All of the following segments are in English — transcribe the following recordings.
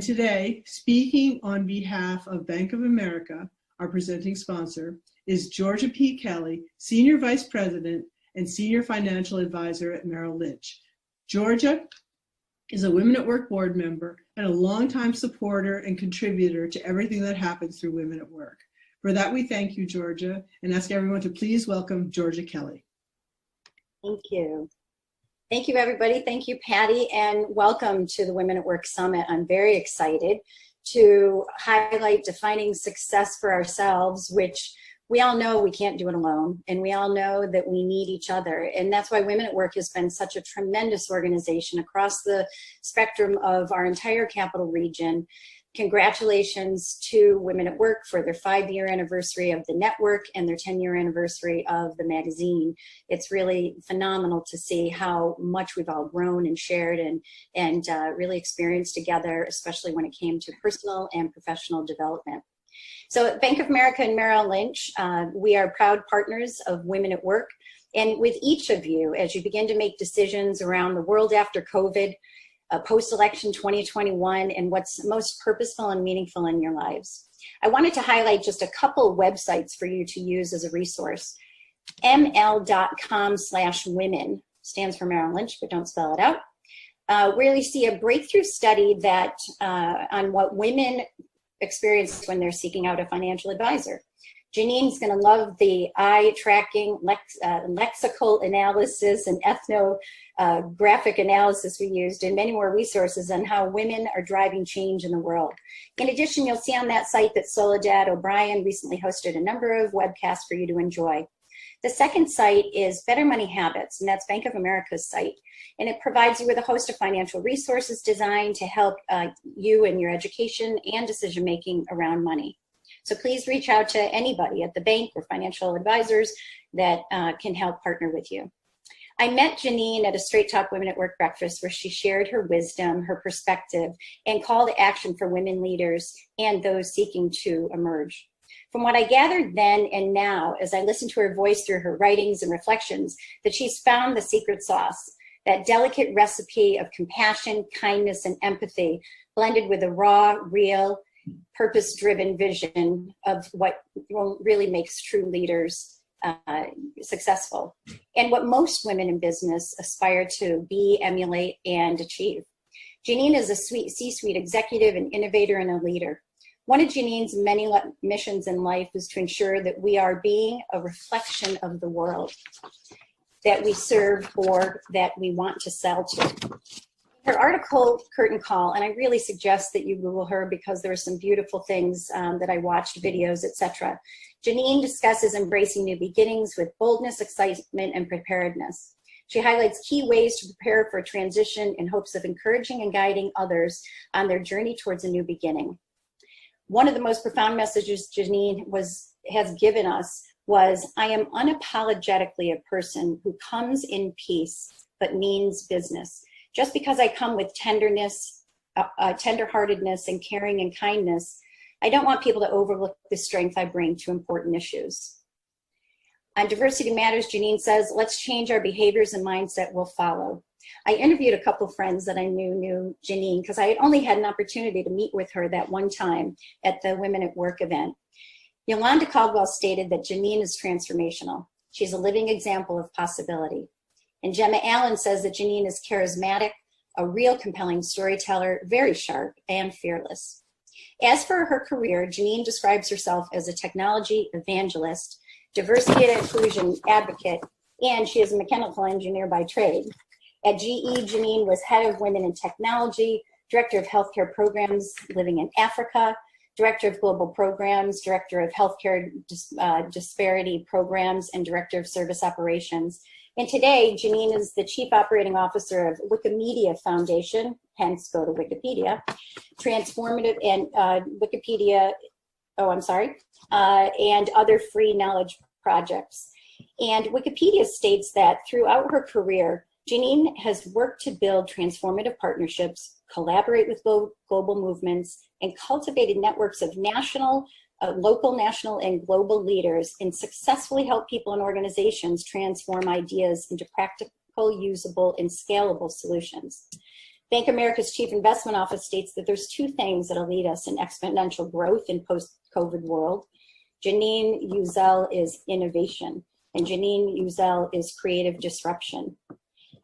Today, speaking on behalf of Bank of America, our presenting sponsor, is Georgia P. Kelly, Senior Vice President and Senior Financial Advisor at Merrill Lynch. Georgia is a Women at Work board member and a longtime supporter and contributor to everything that happens through Women at Work. For that, we thank you, Georgia, and ask everyone to please welcome Georgia Kelly. Thank you. Thank you, everybody. Thank you, Patty, and welcome to the Women at Work Summit. I'm very excited to highlight defining success for ourselves, which we all know we can't do it alone, and we all know that we need each other. And that's why Women at Work has been such a tremendous organization across the spectrum of our entire capital region. Congratulations to Women at Work for their 5-year anniversary of the network and their 10-year anniversary of the magazine. It's really phenomenal to see how much we've all grown and shared and really experienced together, especially when it came to personal and professional development. So at Bank of America and Merrill Lynch, we are proud partners of Women at Work. And with each of you, as you begin to make decisions around the world after COVID, post-election 2021, and what's most purposeful and meaningful in your lives. I wanted to highlight just a couple websites for you to use as a resource. ML.com/women stands for Merrill Lynch, but don't spell it out. Where you see a breakthrough study that on what women experience when they're seeking out a financial advisor. Janine's going to love the eye tracking, lexical analysis, and ethnographic analysis we used, and many more resources on how women are driving change in the world. In addition, you'll see on that site that Soledad O'Brien recently hosted a number of webcasts for you to enjoy. The second site is Better Money Habits, and that's Bank of America's site. And it provides you with a host of financial resources designed to help you in your education and decision-making around money. So please reach out to anybody at the bank or financial advisors that can help partner with you. I met Janine at a Straight Talk Women at Work breakfast where she shared her wisdom, her perspective, and call to action for women leaders and those seeking to emerge. From what I gathered then and now, as I listened to her voice through her writings and reflections, that she's found the secret sauce, that delicate recipe of compassion, kindness, and empathy, blended with a raw, real, purpose-driven vision of what really makes true leaders successful, and what most women in business aspire to be, emulate, and achieve. Janine is a C-suite executive, an innovator, and a leader. One of Janine's many missions in life is to ensure that we are being a reflection of the world that we serve or that we want to sell to. Her article, Curtain Call, and I really suggest that you Google her because there are some beautiful things that I watched, videos, etc. Janine discusses embracing new beginnings with boldness, excitement, and preparedness. She highlights key ways to prepare for a transition in hopes of encouraging and guiding others on their journey towards a new beginning. One of the most profound messages Janine has given us was, I am unapologetically a person who comes in peace but means business. Just because I come with tenderness, tenderheartedness, and caring and kindness, I don't want people to overlook the strength I bring to important issues. On Diversity Matters, Janine says, let's change our behaviors and mindset will follow. I interviewed a couple friends that I knew Janine because I had only had an opportunity to meet with her that one time at the Women at Work event. Yolanda Caldwell stated that Janine is transformational. She's a living example of possibility. And Gemma Allen says that Janine is charismatic, a real compelling storyteller, very sharp, and fearless. As for her career, Janine describes herself as a technology evangelist, diversity and inclusion advocate, and she is a mechanical engineer by trade. At GE, Janine was head of Women in Technology, director of healthcare programs living in Africa, director of global programs, director of healthcare disparity programs, and director of service operations. And today, Janine is the Chief Operating Officer of Wikimedia Foundation, hence go to Wikipedia, transformative and Wikipedia, and other free knowledge projects. And Wikipedia states that throughout her career, Janine has worked to build transformative partnerships, collaborate with global movements, and cultivated networks of national, local, national, and global leaders, and successfully help people and organizations transform ideas into practical, usable, and scalable solutions. Bank of America's Chief Investment Office states that there's two things that'll lead us in exponential growth in post-COVID world. Janine Uzel is innovation, and Janine Uzel is creative disruption.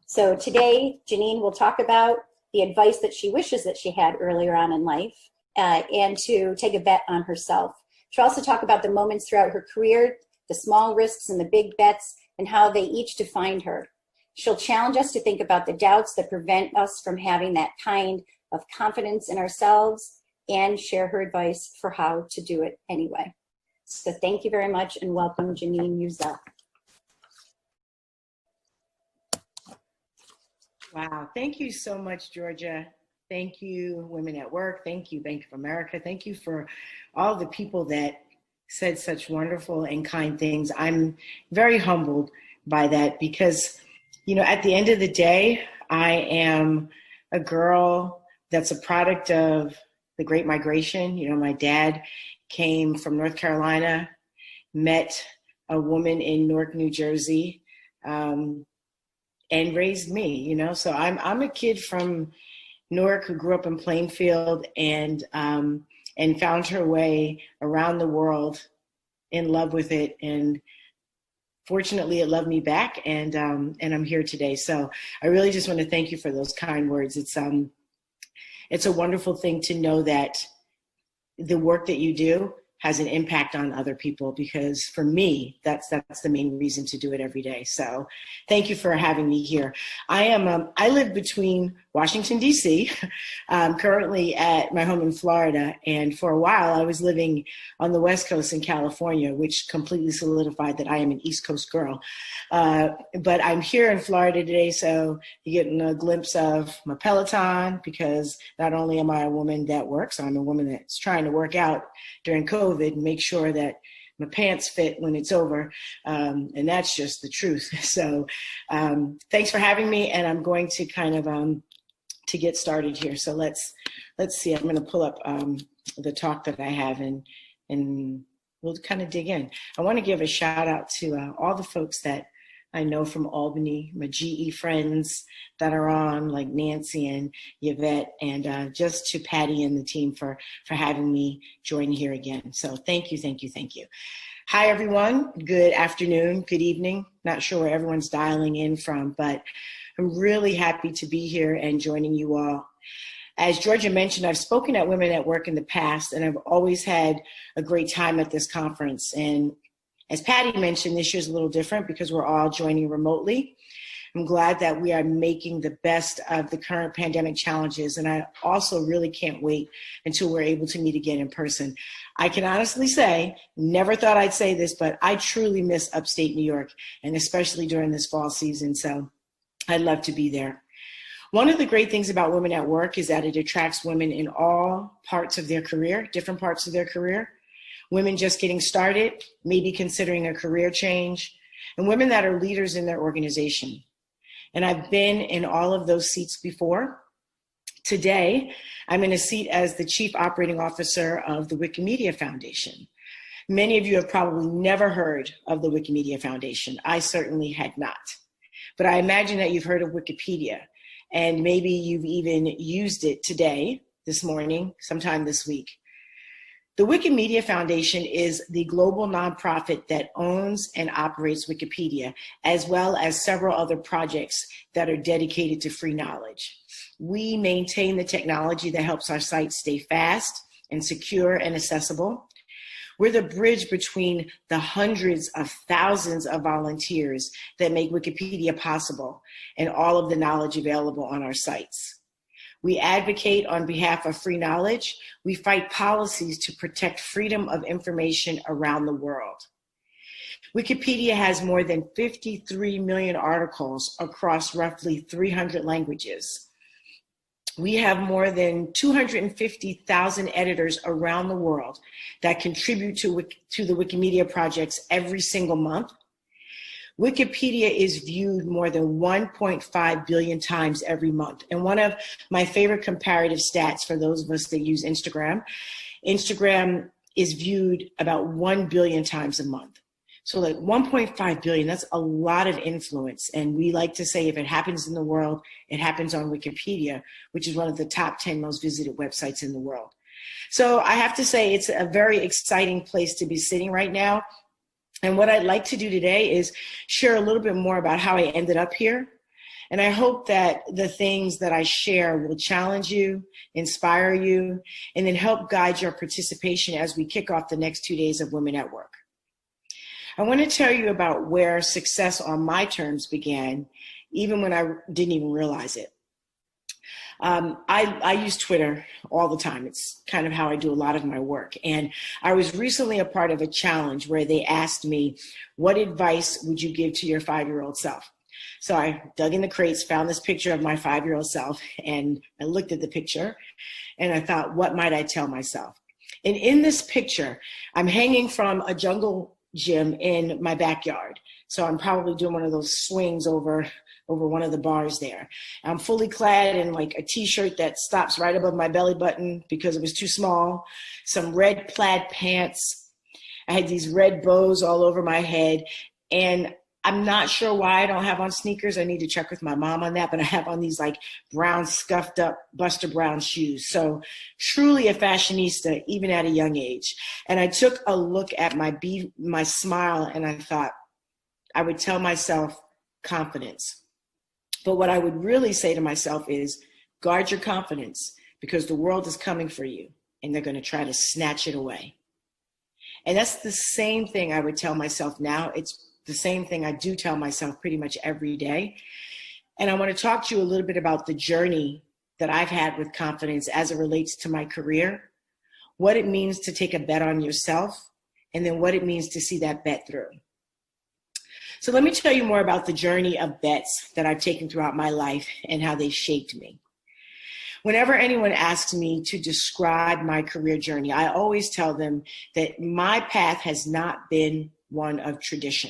So today, Janine will talk about the advice that she wishes that she had earlier on in life, and to take a bet on herself. She'll also talk about the moments throughout her career, the small risks and the big bets, and how they each defined her. She'll challenge us to think about the doubts that prevent us from having that kind of confidence in ourselves, and share her advice for how to do it anyway. So thank you very much, and welcome, Janine Uzel. Wow, thank you so much, Georgia. Thank you, Women at Work. Thank you, Bank of America. Thank you for all the people that said such wonderful and kind things. I'm very humbled by that because, you know, at the end of the day, I am a girl that's a product of the Great Migration. You know, my dad came from North Carolina, met a woman in Newark, New Jersey, and raised me, you know. So I'm a kid from Newark who grew up in Plainfield and found her way around the world, in love with it, and fortunately it loved me back, and I'm here today. So I really just want to thank you for those kind words. It's a wonderful thing to know that the work that you do has an impact on other people, because for me, that's the main reason to do it every day. So thank you for having me here. I live between Washington, D.C., currently at my home in Florida. And for a while, I was living on the West Coast in California, which completely solidified that I am an East Coast girl. But I'm here in Florida today, so you're getting a glimpse of my Peloton, because not only am I a woman that works, I'm a woman that's trying to work out during COVID and make sure that my pants fit when it's over. And that's just the truth. So thanks for having me. And I'm going to kind of to get started here. So let's see. I'm going to pull up the talk that I have, and we'll kind of dig in. I want to give a shout out to all the folks that I know from Albany, my GE friends that are on, like Nancy and Yvette, and just to Patty and the team for having me join here again. So thank you, thank you, thank you. Hi, everyone. Good afternoon, good evening. Not sure where everyone's dialing in from, but I'm really happy to be here and joining you all. As Georgia mentioned, I've spoken at Women at Work in the past, and I've always had a great time at this conference. And as Patty mentioned, this year's a little different because we're all joining remotely. I'm glad that we are making the best of the current pandemic challenges, and I also really can't wait until we're able to meet again in person. I can honestly say, never thought I'd say this, but I truly miss upstate New York, and especially during this fall season, so I'd love to be there. One of the great things about Women at Work is that it attracts women in all parts of their career, different parts of their career. Women just getting started, maybe considering a career change, and women that are leaders in their organization. And I've been in all of those seats before. Today, I'm in a seat as the Chief Operating Officer of the Wikimedia Foundation. Many of you have probably never heard of the Wikimedia Foundation. I certainly had not. But I imagine that you've heard of Wikipedia, and maybe you've even used it today, this morning, sometime this week. The Wikimedia Foundation is the global nonprofit that owns and operates Wikipedia, as well as several other projects that are dedicated to free knowledge. We maintain the technology that helps our site stay fast and secure and accessible. We're the bridge between the hundreds of thousands of volunteers that make Wikipedia possible and all of the knowledge available on our sites. We advocate on behalf of free knowledge. We fight policies to protect freedom of information around the world. Wikipedia has more than 53 million articles across roughly 300 languages. We have more than 250,000 editors around the world that contribute to the Wikimedia projects every single month. Wikipedia is viewed more than 1.5 billion times every month. And one of my favorite comparative stats for those of us that use Instagram is viewed about 1 billion times a month. So like 1.5 billion, that's a lot of influence. And we like to say if it happens in the world, it happens on Wikipedia, which is one of the top 10 most visited websites in the world. So I have to say it's a very exciting place to be sitting right now. And what I'd like to do today is share a little bit more about how I ended up here. And I hope that the things that I share will challenge you, inspire you, and then help guide your participation as we kick off the next 2 days of Women at Work. I want to tell you about where success on my terms began, even when I didn't even realize it. I use Twitter all the time. It's kind of how I do a lot of my work. And I was recently a part of a challenge where they asked me, what advice would you give to your 5-year-old self? So I dug in the crates, found this picture of my 5-year-old self, and I looked at the picture and I thought, what might I tell myself? And in this picture, I'm hanging from a jungle gym in my backyard. So I'm probably doing one of those swings over one of the bars there. I'm fully clad in like a t-shirt that stops right above my belly button because it was too small, some red plaid pants. I had these red bows all over my head, and I'm not sure why I don't have on sneakers. I need to check with my mom on that, but I have on these like brown scuffed up Buster Brown shoes. So truly a fashionista, even at a young age. And I took a look at my smile and I thought I would tell myself confidence. But what I would really say to myself is guard your confidence because the world is coming for you and they're going to try to snatch it away. And that's the same thing I would tell myself now. It's the same thing I do tell myself pretty much every day. And I want to talk to you a little bit about the journey that I've had with confidence as it relates to my career, what it means to take a bet on yourself, and then what it means to see that bet through. So let me tell you more about the journey of bets that I've taken throughout my life and how they shaped me. Whenever anyone asks me to describe my career journey, I always tell them that my path has not been one of tradition.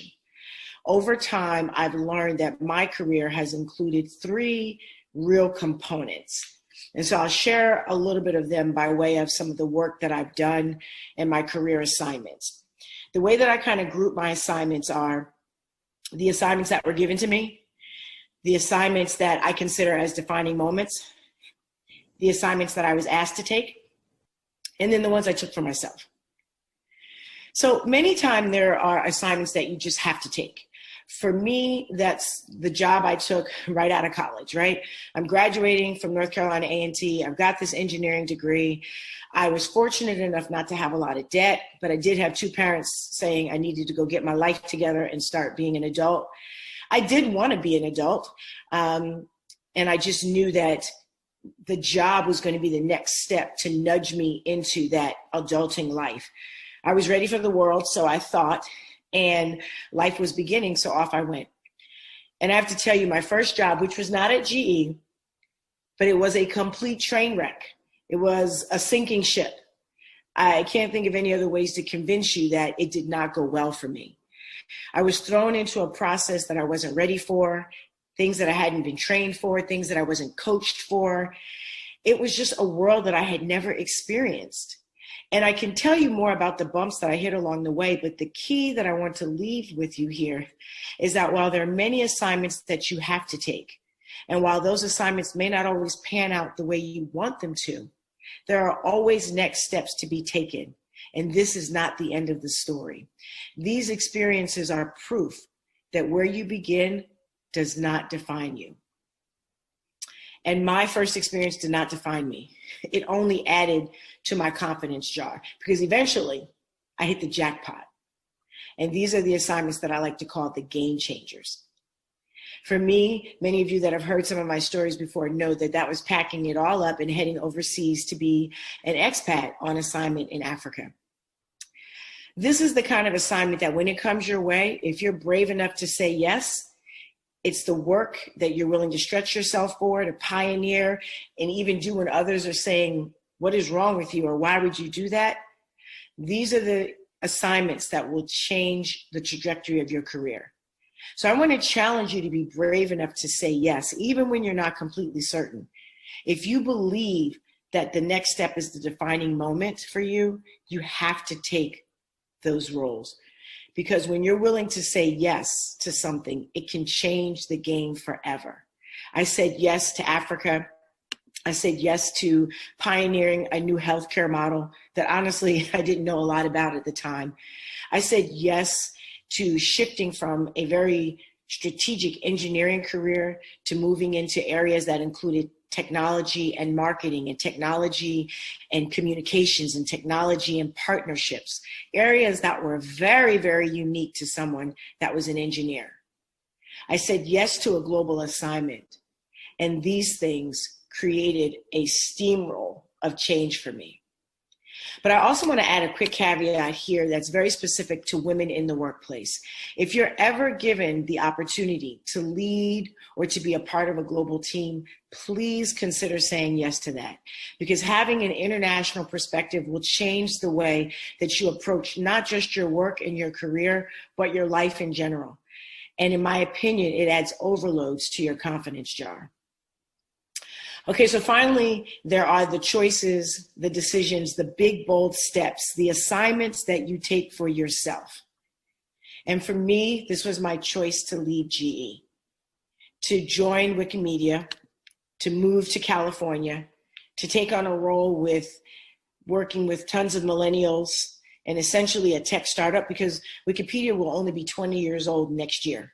Over time, I've learned that my career has included 3 real components. And so I'll share a little bit of them by way of some of the work that I've done in my career assignments. The way that I kind of group my assignments are the assignments that were given to me, the assignments that I consider as defining moments, the assignments that I was asked to take, and then the ones I took for myself. So many times there are assignments that you just have to take. For me, that's the job I took right out of college, right? I'm graduating from North Carolina A&T. I've got this engineering degree. I was fortunate enough not to have a lot of debt, but I did have 2 parents saying I needed to go get my life together and start being an adult. I did want to be an adult, and I just knew that the job was going to be the next step to nudge me into that adulting life. I was ready for the world, so I thought, and life was beginning, so off I went. And I have to tell you, my first job, which was not at GE, but it was a complete train wreck. It was a sinking ship. I can't think of any other ways to convince you that it did not go well for me. I was thrown into a process that I wasn't ready for, things that I hadn't been trained for, things that I wasn't coached for. It was just a world that I had never experienced. And I can tell you more about the bumps that I hit along the way, but the key that I want to leave with you here is that while there are many assignments that you have to take, and while those assignments may not always pan out the way you want them to, there are always next steps to be taken. And this is not the end of the story. These experiences are proof that where you begin does not define you. And my first experience did not define me. It only added to my confidence jar because eventually I hit the jackpot. And these are the assignments that I like to call the game changers. For me, many of you that have heard some of my stories before know that that was packing it all up and heading overseas to be an expat on assignment in Africa. This is the kind of assignment that when it comes your way, if you're brave enough to say yes, it's the work that you're willing to stretch yourself for, to pioneer, and even do when others are saying, what is wrong with you, or why would you do that? These are the assignments that will change the trajectory of your career. So I want to challenge you to be brave enough to say yes, even when you're not completely certain. If you believe that the next step is the defining moment for you, you have to take those roles. Because when you're willing to say yes to something, it can change the game forever. I said yes to Africa. I said yes to pioneering a new healthcare model that honestly I didn't know a lot about at the time. I said yes to shifting from a very strategic engineering career to moving into areas that included technology and marketing and technology and communications and technology and partnerships, areas that were very, very unique to someone that was an engineer. I said yes to a global assignment, and these things created a steamroll of change for me. But I also want to add a quick caveat here that's very specific to women in the workplace. If you're ever given the opportunity to lead or to be a part of a global team, please consider saying yes to that, because having an international perspective will change the way that you approach not just your work and your career, but your life in general. And in my opinion, it adds overloads to your confidence jar. Okay, so finally, there are the choices, the decisions, the big, bold steps, the assignments that you take for yourself. And for me, this was my choice to leave GE, to join Wikimedia, to move to California, to take on a role with working with tons of millennials and essentially a tech startup, because Wikipedia will only be 20 years old next year.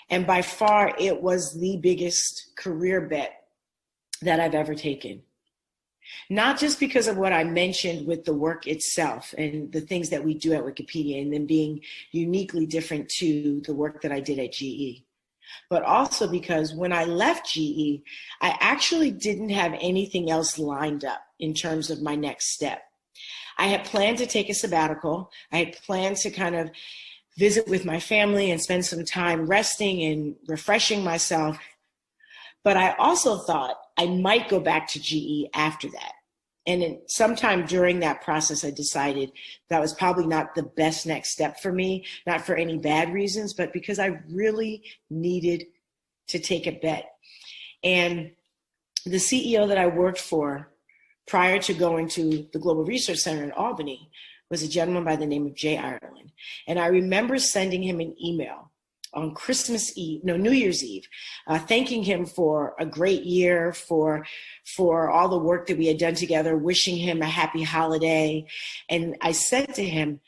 And by far, it was the biggest career bet that I've ever taken. Not just because of what I mentioned with the work itself and the things that we do at Wikipedia and them being uniquely different to the work that I did at GE, but also because when I left GE, I actually didn't have anything else lined up in terms of my next step. I had planned to take a sabbatical. I had planned to kind of visit with my family and spend some time resting and refreshing myself. But I also thought I might go back to GE after that. And then sometime during that process, I decided that was probably not the best next step for me, not for any bad reasons, but because I really needed to take a bet. And the CEO that I worked for prior to going to the Global Research Center in Albany was a gentleman by the name of Jay Ireland. And I remember sending him an email on New Year's Eve, thanking him for a great year, for all the work that we had done together, wishing him a happy holiday. And I said to him,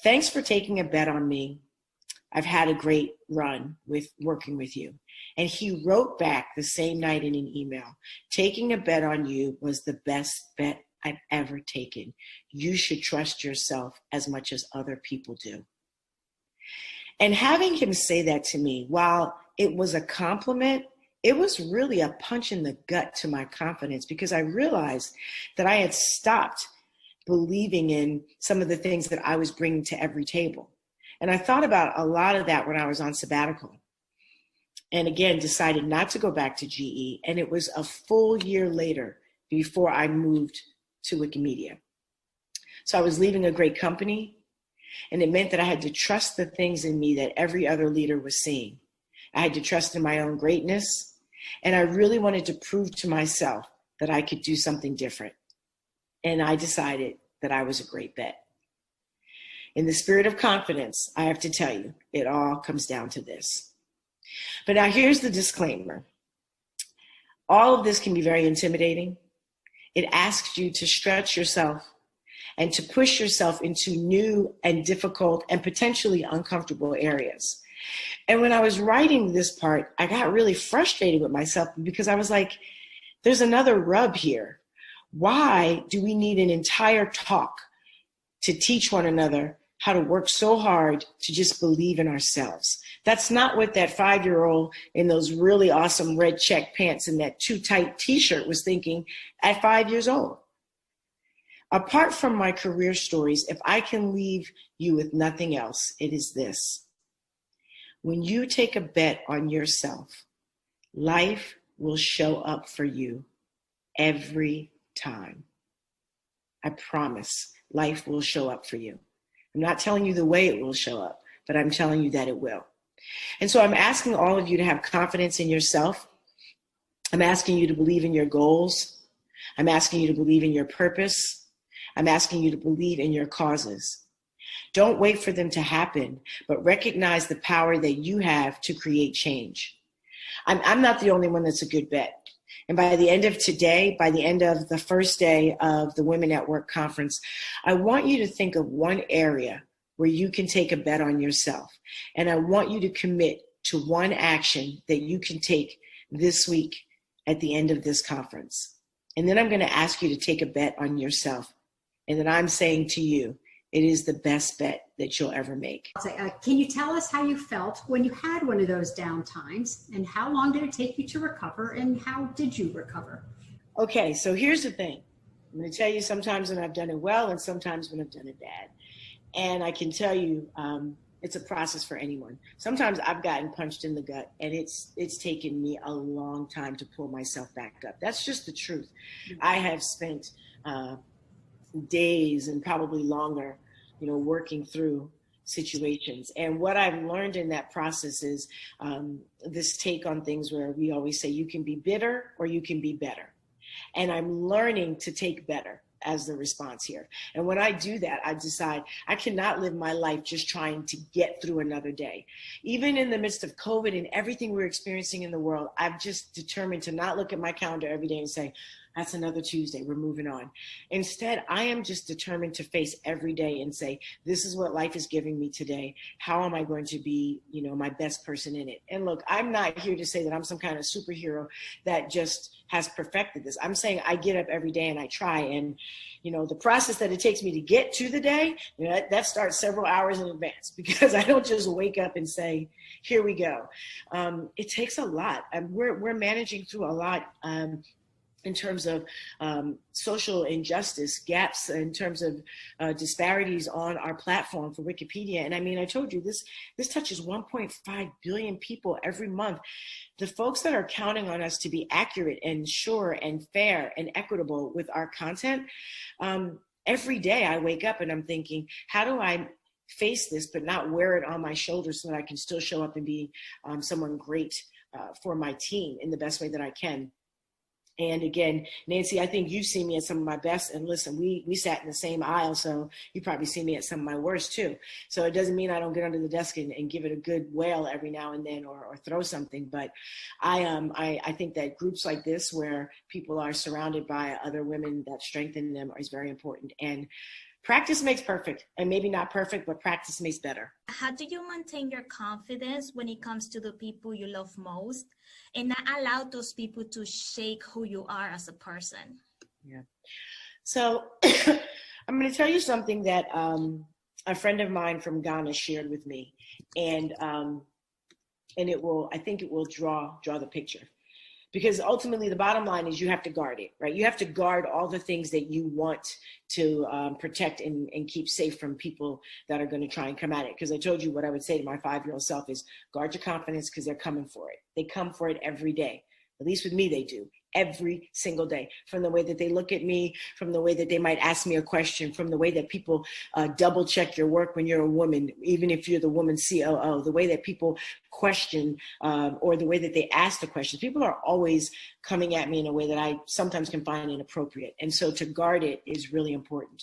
thanks for taking a bet on me. I've had a great run with working with you. And he wrote back the same night in an email, taking a bet on you was the best bet I've ever taken. You should trust yourself as much as other people do. And having him say that to me, while it was a compliment, it was really a punch in the gut to my confidence, because I realized that I had stopped believing in some of the things that I was bringing to every table. And I thought about a lot of that when I was on sabbatical. And again, decided not to go back to GE. And it was a full year later before I moved to Wikimedia. So I was leaving a great company. And it meant that I had to trust the things in me that every other leader was seeing. I had to trust in my own greatness. And I really wanted to prove to myself that I could do something different. And I decided that I was a great bet. In the spirit of confidence, I have to tell you, it all comes down to this. But now here's the disclaimer. All of this can be very intimidating. It asks you to stretch yourself and to push yourself into new and difficult and potentially uncomfortable areas. And when I was writing this part, I got really frustrated with myself because I was like, there's another rub here. Why do we need an entire talk to teach one another how to work so hard to just believe in ourselves? That's not what that 5-year-old in those really awesome red check pants and that too tight t-shirt was thinking at 5 years old. Apart from my career stories, if I can leave you with nothing else, it is this. When you take a bet on yourself, life will show up for you every time. I promise life will show up for you. I'm not telling you the way it will show up, but I'm telling you that it will. And so I'm asking all of you to have confidence in yourself. I'm asking you to believe in your goals. I'm asking you to believe in your purpose. I'm asking you to believe in your causes. Don't wait for them to happen, but recognize the power that you have to create change. I'm not the only one that's a good bet. And by the end of today, by the end of the first day of the Women at Work conference, I want you to think of one area where you can take a bet on yourself. And I want you to commit to one action that you can take this week at the end of this conference. And then I'm going to ask you to take a bet on yourself. And then I'm saying to you, it is the best bet that you'll ever make. Can you tell us how you felt when you had one of those down times, and how long did it take you to recover, and how did you recover? Okay, so here's the thing. I'm going to tell you sometimes when I've done it well and sometimes when I've done it bad. And I can tell you it's a process for anyone. Sometimes I've gotten punched in the gut, and it's taken me a long time to pull myself back up. That's just the truth. I have spent days and probably longer, working through situations. And what I've learned in that process is this take on things where we always say you can be bitter or you can be better. And I'm learning to take better as the response here. And when I do that, I decide I cannot live my life just trying to get through another day. Even in the midst of COVID and everything we're experiencing in the world, I've just determined to not look at my calendar every day and say, that's another Tuesday, we're moving on. Instead, I am just determined to face every day and say, this is what life is giving me today. How am I going to be, my best person in it? And look, I'm not here to say that I'm some kind of superhero that just has perfected this. I'm saying I get up every day and I try. And, the process that it takes me to get to the day, that starts several hours in advance, because I don't just wake up and say, here we go. It takes a lot. We're managing through a lot. In terms of social injustice, gaps in terms of disparities on our platform for Wikipedia. And I told you, this touches 1.5 billion people every month. The folks that are counting on us to be accurate and sure and fair and equitable with our content, every day I wake up and I'm thinking, how do I face this but not wear it on my shoulders so that I can still show up and be someone great for my team in the best way that I can? And again, Nancy, I think you've seen me at some of my best. And listen, we sat in the same aisle, so you probably see me at some of my worst too. So it doesn't mean I don't get under the desk and give it a good wail every now and then or throw something. But I think that groups like this, where people are surrounded by other women that strengthen them, is very important. And practice makes perfect, and maybe not perfect, but practice makes better. How do you maintain your confidence when it comes to the people you love most and not allow those people to shake who you are as a person? Yeah. So I'm going to tell you something that a friend of mine from Ghana shared with me, and I think it will draw the picture. Because ultimately, the bottom line is you have to guard it, right? You have to guard all the things that you want to protect and keep safe from people that are going to try and come at it. Because I told you what I would say to my 5-year-old self is guard your confidence, because they're coming for it. They come for it every day. At least with me, they do. Every single day, from the way that they look at me, from the way that they might ask me a question, from the way that people double check your work when you're a woman, even if you're the woman COO, the way that people question or the way that they ask the questions. People are always coming at me in a way that I sometimes can find inappropriate. And so to guard it is really important.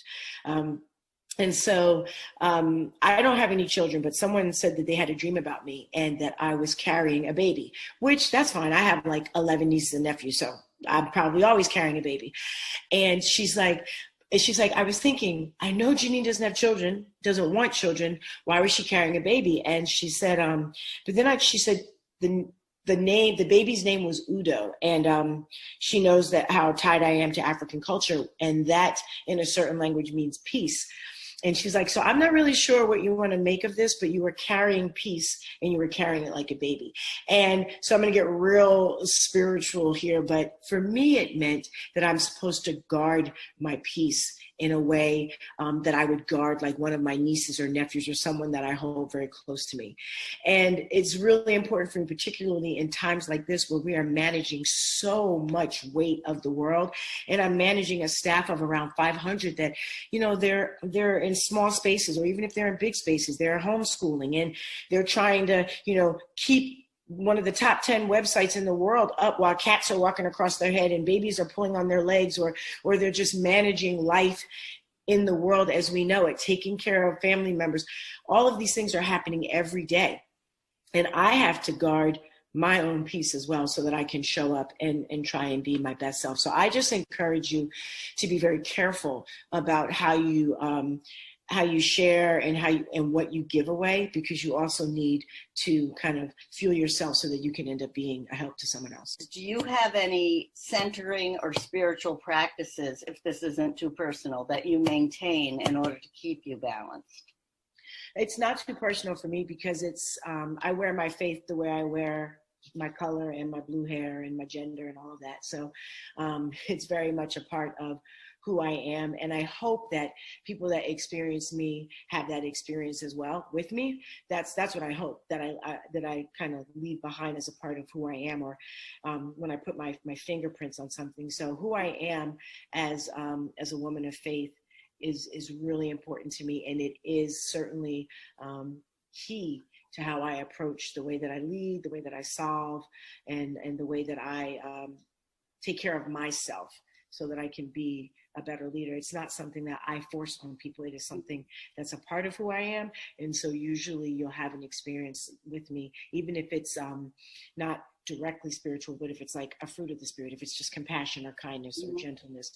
And so I don't have any children, but someone said that they had a dream about me and that I was carrying a baby, which that's fine. I have like 11 nieces and nephews, so I'm probably always carrying a baby. And she's like, I was thinking, I know Janine doesn't have children, doesn't want children. Why was she carrying a baby? And she said, but then she said the baby's name was Udo. And she knows that how tied I am to African culture. And that in a certain language means peace. And she's like, so I'm not really sure what you want to make of this, but you were carrying peace and you were carrying it like a baby. And so I'm going to get real spiritual here. But for me, it meant that I'm supposed to guard my peace in a way that I would guard like one of my nieces or nephews or someone that I hold very close to me. And it's really important for me, particularly in times like this where we are managing so much weight of the world. And I'm managing a staff of around 500 that, they're in small spaces, or even if they're in big spaces, they're homeschooling and they're trying to, keep one of the top 10 websites in the world up while cats are walking across their head and babies are pulling on their legs, or they're just managing life in the world as we know it, taking care of family members. All of these things are happening every day. And I have to guard my own peace as well so that I can show up and try and be my best self. So I just encourage you to be very careful about how you share and what you give away, because you also need to kind of fuel yourself so that you can end up being a help to someone else. Do you have any centering or spiritual practices, if this isn't too personal, that you maintain in order to keep you balanced? It's not too personal for me because it's, I wear my faith the way I wear my color and my blue hair and my gender and all of that. So it's very much a part of who I am. And I hope that people that experience me have that experience as well with me. That's what I hope, that I kind of leave behind as a part of who I am, or when I put my fingerprints on something. So who I am as a woman of faith is really important to me, and it is certainly key to how I approach the way that I lead, the way that I solve, and the way that I take care of myself so that I can be a better leader. It's not something that I force on people. It is something that's a part of who I am. And so usually you'll have an experience with me, even if it's not directly spiritual, but if it's like a fruit of the spirit, if it's just compassion or kindness or gentleness,